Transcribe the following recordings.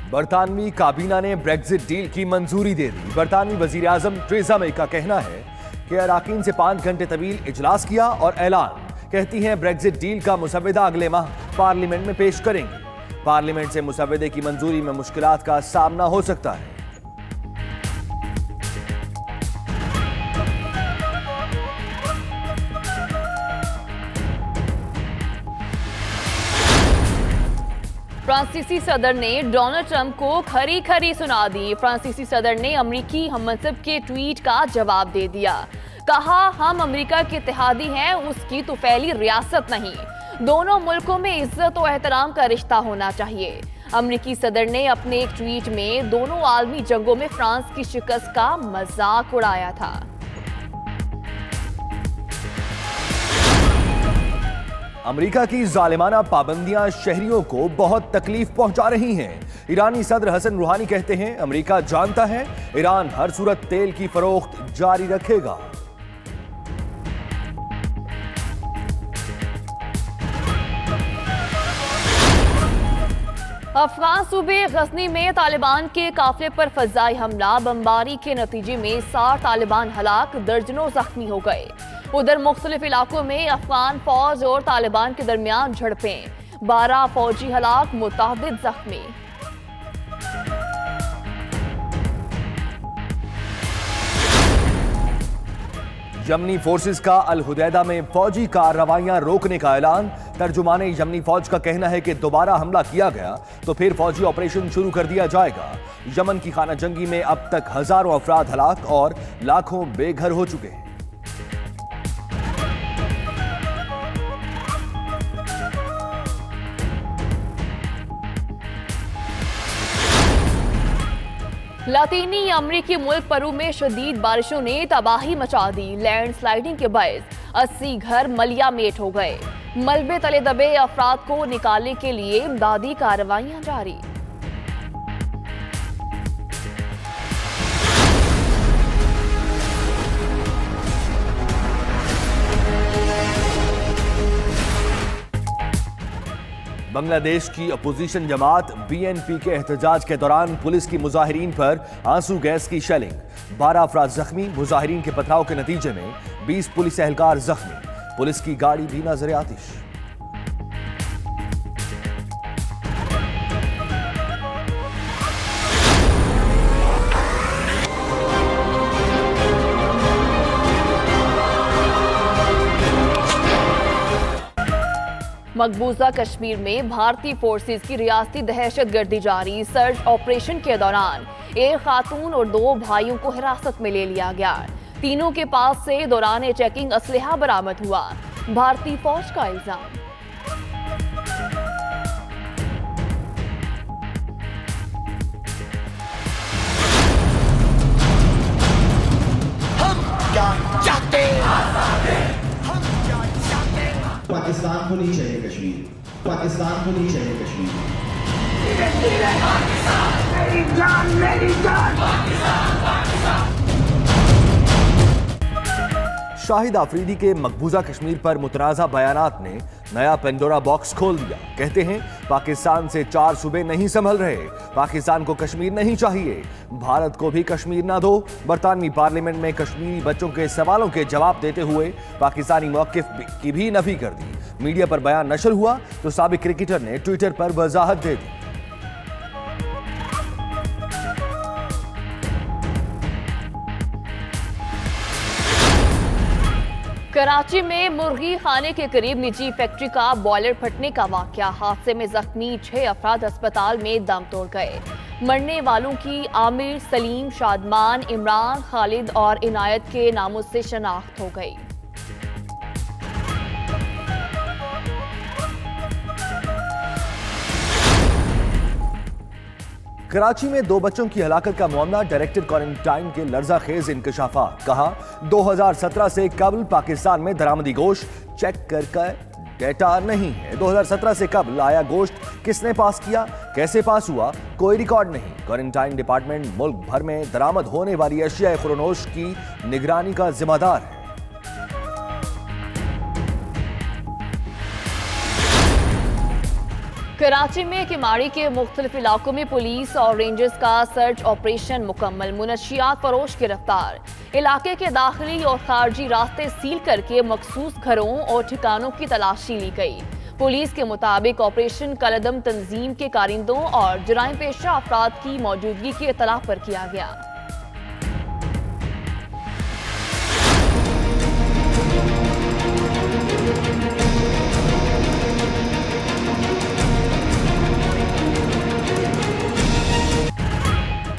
बरतानवी काबीना ने Brexit deal की मंजूरी दे दी। बरतानवी वजीर आजम टेरेसा मे का कहना है कि अराकीन से 5 घंटे तवील इजलास किया और ऐलान। कहती हैं ब्रेक्जिट डील का मुसव्वदा अगले माह पार्लियामेंट में पेश करेंगे। पार्लियामेंट से मुसव्वदे की मंजूरी में मुश्किलात का सामना हो सकता है। फ्रांसीसी सदर ने डोनाल्ड ट्रंप को खरी खरी सुना दी। फ्रांसीसी सदर ने अमेरिकी हममनसब के ट्वीट का जवाब दे दिया। कहा, हम अमेरिका के इत्तेहादी हैं, उसकी तो फैली रियासत नहीं। दोनों मुल्कों में इज्जत और एहतराम का रिश्ता होना चाहिए। अमेरिकी सदर ने अपने एक ट्वीट में दोनों आलमी जंगों में फ्रांस की शिकस्त का मजाक उड़ाया था। अमेरिका की जालिमाना पाबंदियां शहरियों को बहुत तकलीफ पहुंचा रही हैं। ईरानी सदर हसन रूहानी कहते हैं, अमेरिका जानता है ईरान हर सूरत तेल की फरोख्त जारी रखेगा। अफगान सूबे गजनी में तालिबान के काफिले पर फजाई हमला, बमबारी के नतीजे में 60 तालिबान हलाक, दर्जनों जख्मी हो गए। उधर मुख्तलिफ इलाकों में अफगान फौज और तालिबान के दरमियान झड़पें, 12 फौजी हलाक, मुतअद्दिद जख्मी। यमनी फोर्सेस का अल हुदैदा में फौजी कार्रवाइयां रोकने का ऐलान। तर्जुमाने यमनी फौज का कहना है कि दोबारा हमला किया गया तो फिर फौजी ऑपरेशन शुरू कर दिया जाएगा। यमन की खाना जंगी में अब तक हजारों अफराद हलाक और लाखों बेघर हो चुके हैं। लातीनी अमरीकी मुल्क पेरू में शदीद बारिशों ने तबाही मचा दी। लैंडस्लाइडिंग के बायस 80 घर मलियामेट हो गए। मलबे तले दबे अफराद को निकालने के लिए इमदादी कार्रवाइयां जारी। बांग्लादेश की अपोजिशन जमात बीएनपी के एहतजाज के दौरान पुलिस की मुजाहिरीन पर आंसू गैस की शेलिंग, 12 अफराद जख्मी। मुजाहिरीन के पथराव के नतीजे में 20 पुलिस एहलकार जख्मी। पुलिस की गाड़ी भी नजर आतिश। मकबूजा कश्मीर में भारतीय फोर्सेस की रियासती दहशतगर्दी जारी। सर्च ऑपरेशन के दौरान एक खातून और 2 भाइयों को हिरासत में ले लिया गया। तीनों के पास से दौरान चेकिंग असलहा बरामद हुआ। भारतीय फौज का इल्जाम। हम क्या चाहते हैं? पाकिस्तान को नहीं चाहिए कश्मीर, पाकिस्तान को नहीं चाहिए कश्मीर। मेरी जान, मेरी जान। शाहिद आफरीदी के मकबूजा कश्मीर पर मुतनाज़ा बयानात ने नया पेंडोरा बॉक्स खोल दिया। कहते हैं, पाकिस्तान से 4 सूबे नहीं संभल रहे, पाकिस्तान को कश्मीर नहीं चाहिए, भारत को भी कश्मीर ना दो। बरतानवी पार्लियामेंट में कश्मीरी बच्चों के सवालों के जवाब देते हुए पाकिस्तानी मौक़िफ़ की भी नफी कर दी। मीडिया पर बयान नशर हुआ तो साबिक क्रिकेटर ने ट्विटर पर वजाहत दे दी। कराची में मुर्गी खाने के करीब निजी फैक्ट्री का बॉयलर फटने का वाकया। हादसे में जख्मी 6 अफराद अस्पताल में दम तोड़ गए। मरने वालों की आमिर, सलीम, शादमान, इमरान, खालिद और इनायत के नामों से शनाख्त हो गई। कराची में 2 बच्चों की हलाकत का मामला। डायरेक्टर क्वारंटाइन के लर्जा खेज इंकशाफात। कहा, 2017 से कबल पाकिस्तान में दरामदी गोश्त चेक कर डेटा नहीं है। 2017 से कबल आया गोश्त किसने पास किया, कैसे पास हुआ, कोई रिकॉर्ड नहीं। क्वारंटाइन डिपार्टमेंट मुल्क भर में दरामद होने वाली अशिया खुरनोश की निगरानी का जिम्मेदार है। कराची में किमाड़ी के मुख्तलिफ इलाकों में पुलिस और रेंजर्स का सर्च ऑपरेशन मुकम्मल। मुनशियात फरोश गिरफ्तार। इलाके के दाखिली और खारजी रास्ते सील करके मखसूस घरों और ठिकानों की तलाशी ली गई। पुलिस के मुताबिक ऑपरेशन कलदम तंजीम के कारिंदों और जराइम पेशा अफराद की मौजूदगी की इत्तला पर किया गया।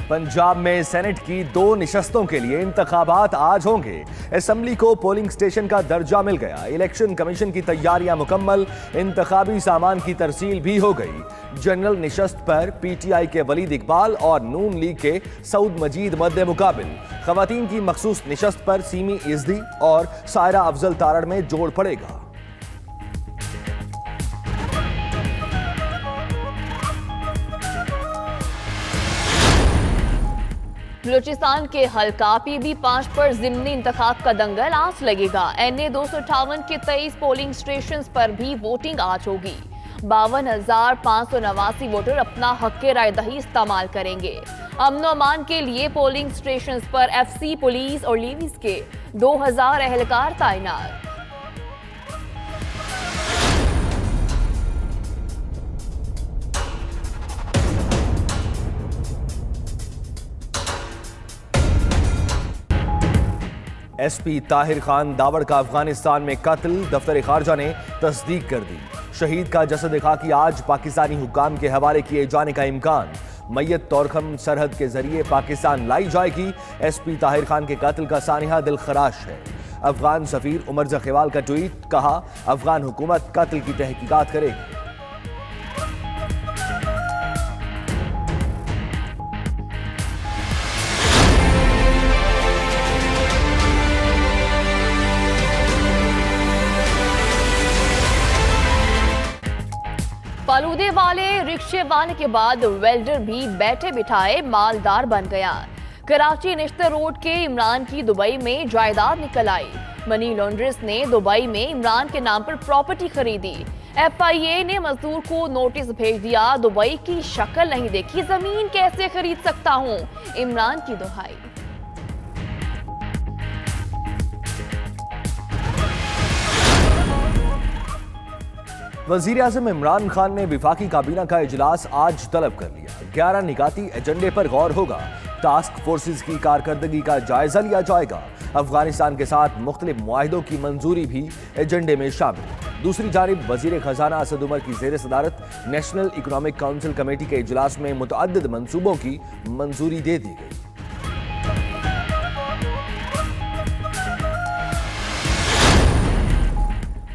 पंजाब में सेनेट की 2 निशस्तों के लिए इंतखाबात आज होंगे। असेंबली को पोलिंग स्टेशन का दर्जा मिल गया। इलेक्शन कमीशन की तैयारियां मुकम्मल। इंतखाबी सामान की तरसील भी हो गई। जनरल निशस्त पर पीटीआई के वलीद इकबाल और नून लीग के सऊद मजीद मद्दे मुकाबिल। खवातीन की मखसूस निशस्त पर सीमी इज़दी और सायरा अफजल तारड़ में जोड़ पड़ेगा। बलूचिस्तान के हल्का PB5 पर ज़िमनी इंतखाब का दंगल आज लगेगा। NA 258 के 23 पोलिंग स्टेशन पर भी वोटिंग आज होगी। 52,589 वोटर अपना हक राय दही इस्तेमाल करेंगे। अमन अमान के लिए पोलिंग स्टेशन पर FC, पुलिस और लेवीज के 2000 एहलकार तैनात। SP ताहिर खान दावड़ का अफगानिस्तान में कत्ल। दफ्तर खारजा ने तस्दीक कर दी। शहीद का जसद खाकी आज पाकिस्तानी हुक्काम के हवाले किए जाने का इम्कान। मैयत तौरखम सरहद के जरिए पाकिस्तान लाई जाएगी। SP ताहिर खान के कत्ल का सानिया दिलखराश है। अफगान सफीर उमर जखेवाल का ट्वीट, कहा अफगान हुकूमत कत्ल की तहकीकात करेगी। फालूदे वाले रिक्शे वाले के बाद वेल्डर भी बैठे बिठाए मालदार बन गया। कराची निश्तर रोड के इमरान की दुबई में जायदाद निकल आई। मनी लॉन्ड्रेस ने दुबई में इमरान के नाम पर प्रॉपर्टी खरीदी। FIA ने मजदूर को नोटिस भेज दिया। दुबई की शक्ल नहीं देखी, जमीन कैसे खरीद सकता हूं, इमरान की दुहाई। वजीर आजम इमरान खान ने विफाकी काबीना का इजलास आज तलब कर लिया। 11 निकाती एजेंडे पर गौर होगा। टास्क फोर्सेज की कारकर्दगी का जायजा लिया जाएगा। अफगानिस्तान के साथ मुख्तलिफ मुआहिदों की मंजूरी भी एजेंडे में शामिल। दूसरी जानिब वजीर खजाना असद उमर की जेर सदारत नेशनल इकोनॉमिक काउंसिल कमेटी के इजलास में मुतअद्दिद मंसूबों की मंजूरी दे दी गई।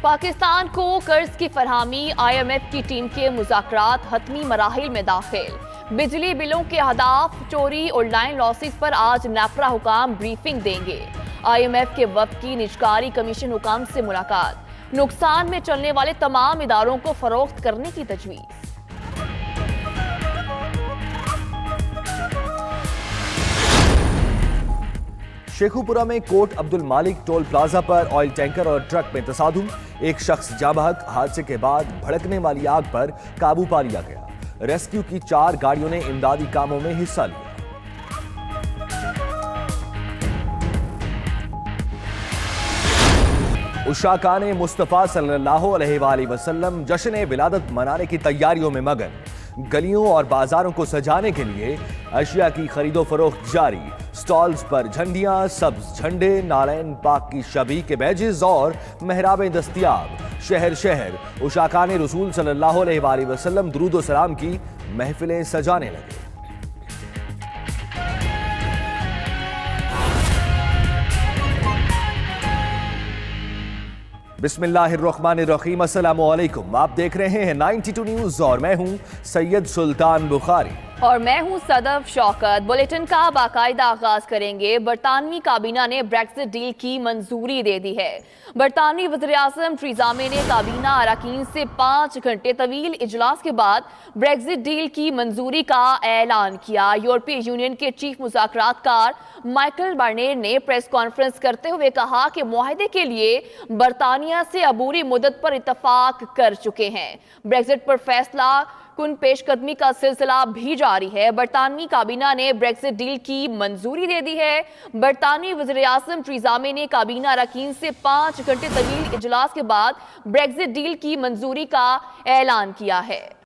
पाकिस्तान को कर्ज की फरहमी। IMF की टीम के मुज़ाकरात हतमी मराहिल में दाखिल। बिजली बिलों के अहदाफ, चोरी और लाइन लॉसेस पर आज नेपरा हुकाम ब्रीफिंग देंगे। IMF के वफ्द की निजकारी कमीशन हुकाम से मुलाकात। नुकसान में चलने वाले तमाम इदारों को फरोख्त करने की तजवीज़। शेखुपुरा में कोट अब्दुल मालिक टोल प्लाजा पर ऑयल टैंकर और ट्रक में तसादुम। एक शख्स जाँ बहक। हादसे के बाद भड़कने वाली आग पर काबू पा लिया गया। रेस्क्यू की 4 गाड़ियों ने इमदादी कामों में हिस्सा लिया। उशाकान मुस्तफ़ा सल्लल्लाहु अलैहि वसल्लम जश्न विलादत मनाने की तैयारियों में मगन। गलियों और बाजारों को सजाने के लिए अशिया की खरीदो फरोख्त जारी। स्टॉल्स पर झंडियां, सब्ज झंडे, नारायण पाक की शबी के बैजेस और मेहराबें दस्तयाब। शहर शहर उशाकान रसूल सल्लल्लाहु अलैहि वसल्लम दुरूद व सलाम की महफिलें सजाने लगे। बिस्मिल्लाहिर्रहमानिर्रहीम, अस्सलामु अलैकुम। आप देख रहे हैं 92 न्यूज और मैं हूं सैयद सुल्तान बुखारी। और मैं हूं सदफ शौकत। बुलेटिन का बाकायदा आगाज करेंगे। बरतानवी काबीना ने ब्रेक्जिट डील की मंजूरी दे दी है। बरतानवी वज़ीर-ए-आज़म थेरेसा मे ने काबीना अरकान से 5 घंटे तवील इजलास के बाद ब्रेक्जिट डील की मंजूरी का ऐलान किया। यूरोपीय यूनियन के चीफ मुज़ाकरातकार माइकल बार्नियर ने प्रेस कॉन्फ्रेंस करते हुए कहा कि मुआहदे के लिए बरतानिया से अबूरी मुद्दत पर इत्तफाक कर चुके हैं। ब्रेक्जिट पर फैसला कुन पेशकदमी का सिलसिला भी जारी है। बरतानवी काबीना ने ब्रेक्जिट डील की मंजूरी दे दी है। बरतानवी वज़ीर-ए-आज़म थेरेसा मे ने काबीना अरकान से 5 घंटे तवील इजलास के बाद ब्रेक्जिट डील की मंजूरी का ऐलान किया है।